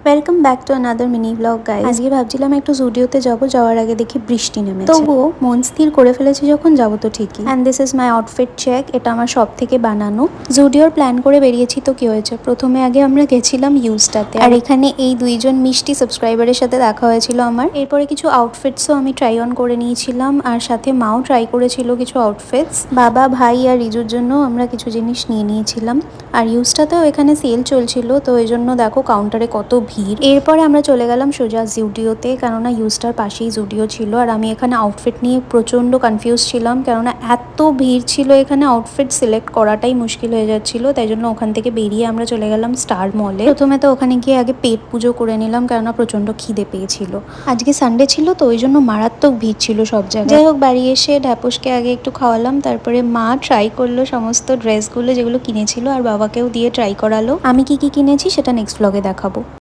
Welcome back to another mini blog guys. আজকে ভাবছিলাম একটু জুডিওতে যাবো, যাওয়ার আগে দেখি বৃষ্টি নেমেছে। তবুও মন স্থির করে ফেলেছি যখন যাবো তো ঠিকই। And this is my outfit check. এটা আমার সব থেকে বানানো। জুডিওর প্ল্যান করে বেরিয়েছি তো কি হয়েছে, প্রথমে আগে আমরা গেছিলাম ইউজটাতে, আর এখানে এই দুইজন মিষ্টি সাবস্ক্রাইবারের সাথে দেখা হয়েছিল আমার। এরপরে কিছু আউটফিটসও আমি ট্রাই অন করে নিয়েছিলাম, আর সাথে মাও ট্রাই করেছিল কিছু আউটফিটস। বাবা, ভাই আর রিজুর জন্য আমরা কিছু জিনিস নিয়ে নিয়েছিলাম। আর ইউজটাতেও এখানে সেল চলছিল, তো এই জন্য দেখো কাউন্টারে কত ভিড়। এরপরে আমরা চলে গেলাম সোজা জুডিওতে, কেননা ইউজটার পাশেই জুডিও ছিল। আর আমি এখানে আউটফিট নিয়ে প্রচন্ড কনফিউজ ছিলাম, কেননা এত ভিড় ছিল এখানে, আউটফিট সিলেক্ট করাটাই মুশকিল হয়ে যাচ্ছিল। তাই জন্য ওখান থেকে বেরিয়ে আমরা চলে গেলাম স্টার মলে। প্রথমে তো ওখানে গিয়ে আগে পেট পুজো করে নিলাম, কেননা প্রচন্ড খিদে পেয়েছিল। আজকে সানডে ছিল তো ওই জন্য মারাত্মক ভিড় ছিল সব জায়গায়। যাই হোক, বাড়ি এসে ঢ্যাপুসকে আগে একটু খাওয়ালাম, তারপরে মা ট্রাই করলো সমস্ত ড্রেসগুলো যেগুলো কিনেছিল, আর বাবাকেও দিয়ে ট্রাই করালো। আমি কি কি কিনেছি সেটা নেক্সট ব্লগে দেখাবো।